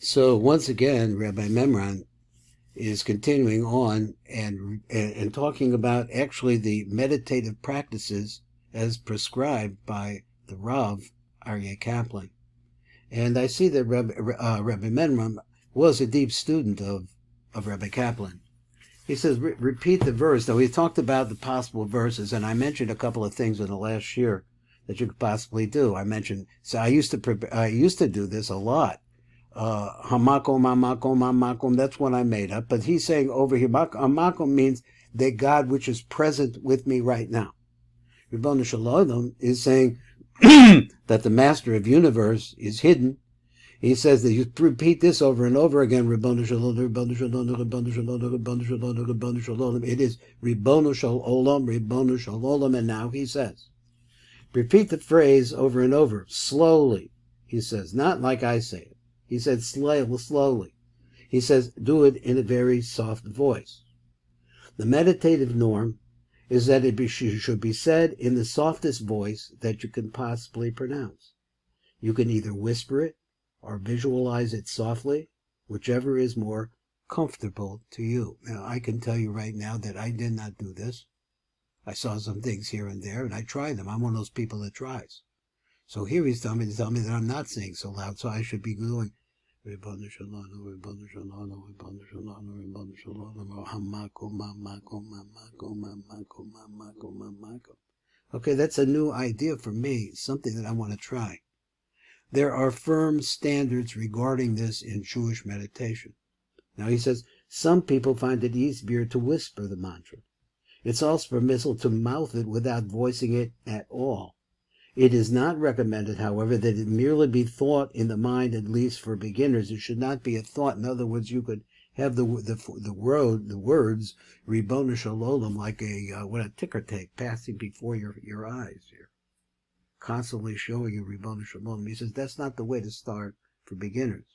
So once again, Rabbi Mimran is continuing on and talking about actually the meditative practices as prescribed by the Rav Aryeh Kaplan. And I see that Rabbi Mimran was a deep student of Rabbi Kaplan. He says, repeat the verse. Now, we talked about the possible verses, and I mentioned a couple of things in the last year that you could possibly do. I mentioned, so I used to do this a lot. Hamakom, hamakom, hamakom, that's one I made up. But he's saying over here, hamakom means that God which is present with me right now. Ribono Shal Olam is saying that the master of universe is hidden. He says that you repeat this over and over again, Ribono Shal Olam, Ribono Shal Olam, Ribono Shal Olam, Ribono Shal Olam, Ribono Shal Olam. It is Ribono Shal Olam, Ribono Shal Olam, and now he says, repeat the phrase over and over, slowly, he says, not like I say it. He said slowly. He says, do it in a very soft voice. The meditative norm is that it should be said in the softest voice that you can possibly pronounce. You can either whisper it or visualize it softly, whichever is more comfortable to you. Now, I can tell you right now that I did not do this. I saw some things here and there, and I tried them. I'm one of those people that tries. So here he's telling me that I'm not saying so loud, so I should be going, Ribono Shal Olam, Ribono Shal Olam, Ribono Shal Olam, Ribono Shal Olam, hamakom, hamakom, hamakom, hamakom, hamakom, hamakom. Okay, that's a new idea for me, something that I want to try. There are firm standards regarding this in Jewish meditation. Now he says, some people find it easier to whisper the mantra. It's also permissible to mouth it without voicing it at all. It is not recommended, however, that it merely be thought in the mind, at least for beginners. It should not be a thought. In other words, you could have the words Ribono Shal Olam like a ticker tape passing before your eyes here, constantly showing you Ribono Shal Olam. He says that's not the way to start for beginners.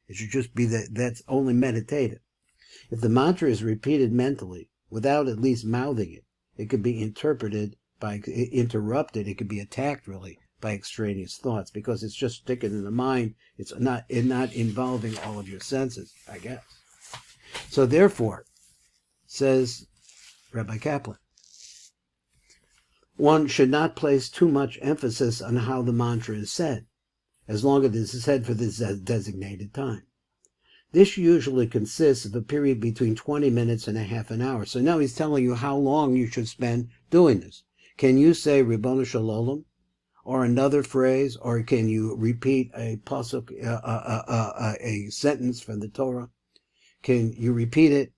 It should just be that's only meditative. If the mantra is repeated mentally, without at least mouthing it, it could be interrupted, it could be attacked really by extraneous thoughts, because it's just sticking in the mind. It's not involving all of your senses, I guess. So therefore, says Rabbi Kaplan, one should not place too much emphasis on how the mantra is said, as long as it is said for this designated time. This usually consists of a period between 20 minutes and a half an hour. So now he's telling you how long you should spend doing this. Can you say Ribono Shal Olam, or another phrase, or can you repeat a pasuk, a sentence from the Torah? Can you repeat it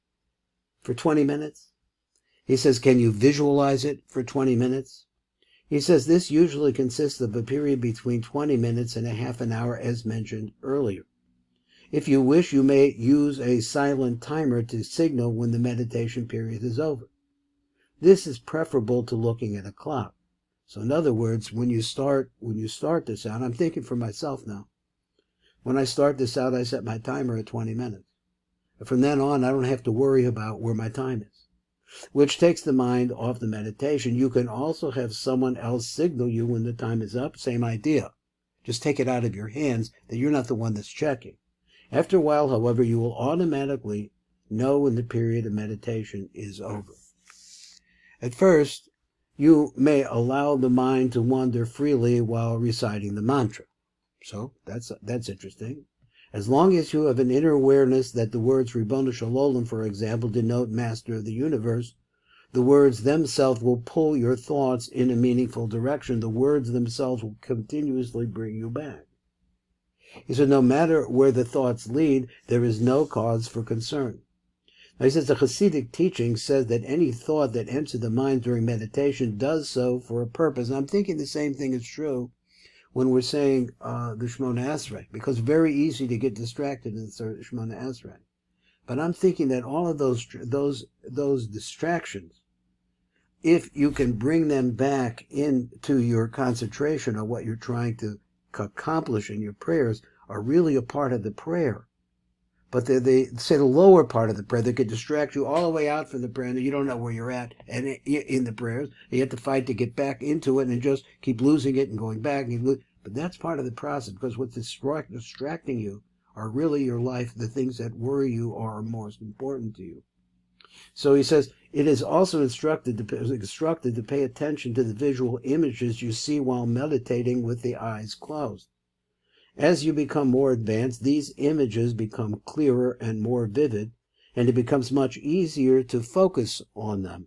for 20 minutes? He says, can you visualize it for 20 minutes? He says this usually consists of a period between 20 minutes and a half an hour, as mentioned earlier. If you wish, you may use a silent timer to signal when the meditation period is over. This is preferable to looking at a clock. So in other words, when you start this out, I'm thinking for myself now. When I start this out, I set my timer at 20 minutes. And from then on, I don't have to worry about where my time is, which takes the mind off the meditation. You can also have someone else signal you when the time is up. Same idea. Just take it out of your hands that you're not the one that's checking. After a while, however, you will automatically know when the period of meditation is over. At first, you may allow the mind to wander freely while reciting the mantra. So that's interesting. As long as you have an inner awareness that the words Ribono Shal Olam, for example, denote master of the universe, the words themselves will pull your thoughts in a meaningful direction. The words themselves will continuously bring you back. He said, no matter where the thoughts lead, there is no cause for concern. Now he says the Hasidic teaching says that any thought that enters the mind during meditation does so for a purpose. And I'm thinking the same thing is true when we're saying the Shemona Esrei, because it's very easy to get distracted in the Shemona Esrei. But I'm thinking that all of those distractions, if you can bring them back into your concentration on what you're trying to accomplish in your prayers, are really a part of the prayer. But they say the lower part of the prayer, they could distract you all the way out from the prayer, and you don't know where you're at and in the prayers. You have to fight to get back into it and just keep losing it and going back. But that's part of the process, because what's distracting you are really your life. The things that worry you are most important to you. So he says, it is also instructed to pay attention to the visual images you see while meditating with the eyes closed. As you become more advanced, these images become clearer and more vivid, and it becomes much easier to focus on them.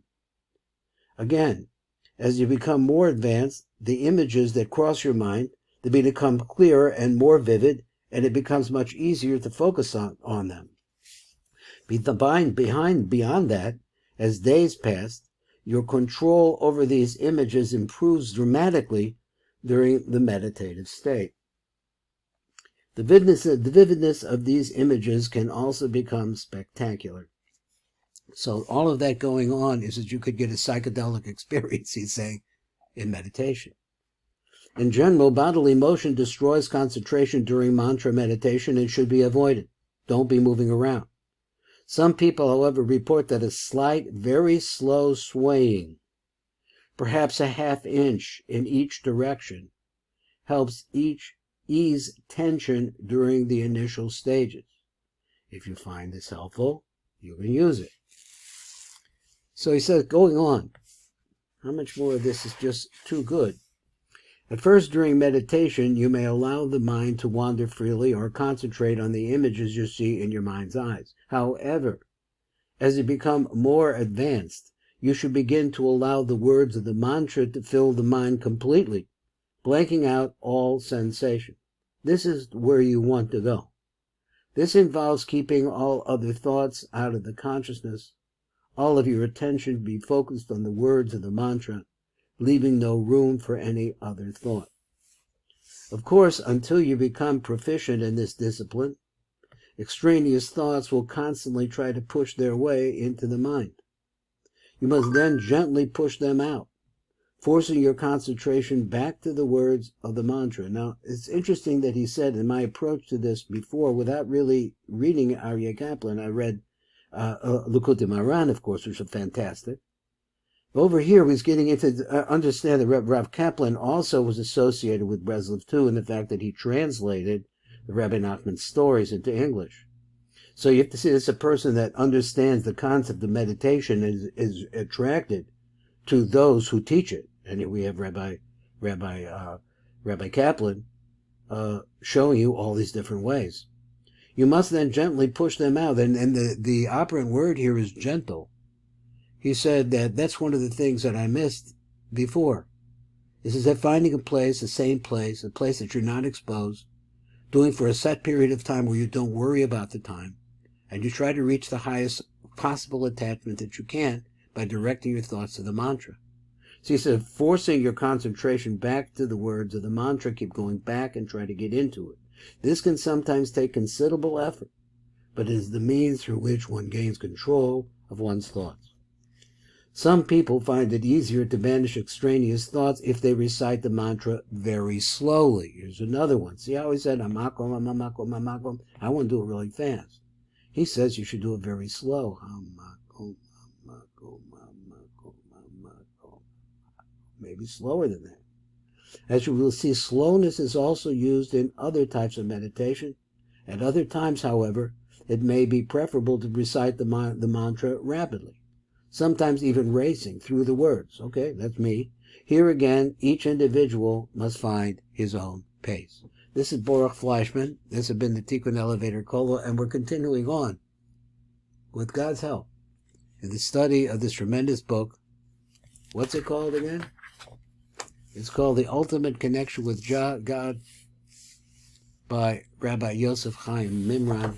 Again, as you become more advanced, the images that cross your mind, they become clearer and more vivid, and it becomes much easier to focus on them. Beyond that, as days pass, your control over these images improves dramatically during the meditative state. The vividness of these images can also become spectacular. So all of that going on is that you could get a psychedelic experience, he's saying, in meditation. In general, bodily motion destroys concentration during mantra meditation and should be avoided. Don't be moving around. Some people, however, report that a slight, very slow swaying, perhaps a half inch in each direction, helps ease tension during the initial stages. If you find this helpful, you can use it. So he says, going on, how much more of this is just too good? At first, during meditation, you may allow the mind to wander freely or concentrate on the images you see in your mind's eyes. However, as you become more advanced, you should begin to allow the words of the mantra to fill the mind completely, blanking out all sensation. This is where you want to go. This involves keeping all other thoughts out of the consciousness, all of your attention be focused on the words of the mantra, leaving no room for any other thought. Of course, until you become proficient in this discipline, extraneous thoughts will constantly try to push their way into the mind. You must then gently push them out, forcing your concentration back to the words of the mantra. Now, it's interesting that he said, in my approach to this before, without really reading Aryeh Kaplan, I read Likutei Moharan, of course, which is fantastic. Over here, he's getting into understand that Rav Kaplan also was associated with Breslov too, in the fact that he translated the Rabbi Nachman's stories into English. So you have to see this a person that understands the concept of meditation is attracted to those who teach it. And here we have Rabbi Kaplan showing you all these different ways. You must then gently push them out, and the operant word here is gentle. He said that that's one of the things that I missed before. This is that finding a place, a same place, a place that you're not exposed, doing for a set period of time where you don't worry about the time, and you try to reach the highest possible attachment that you can by directing your thoughts to the mantra. So he said, forcing your concentration back to the words of the mantra, keep going back and try to get into it. This can sometimes take considerable effort, but it is the means through which one gains control of one's thoughts. Some people find it easier to banish extraneous thoughts if they recite the mantra very slowly. Here's another one. See how he said, amakom, amakom, amakom? I want to do it really fast. He says you should do it very slow. Amakom, amakom, amakom, amakom. Maybe slower than that. As you will see, slowness is also used in other types of meditation. At other times, however, it may be preferable to recite the mantra rapidly, sometimes even racing through the words. Okay, that's me. Here again, each individual must find his own pace. This is Baruch Fleischman. This has been the Tikkun Elevator Kolo, and we're continuing on, with God's help, in the study of this tremendous book. What's it called again? It's called The Ultimate Connection with God by Rabbi Yosef Chaim Mimran,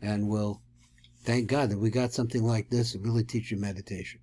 and we'll thank God that we got something like this to really teach you meditation.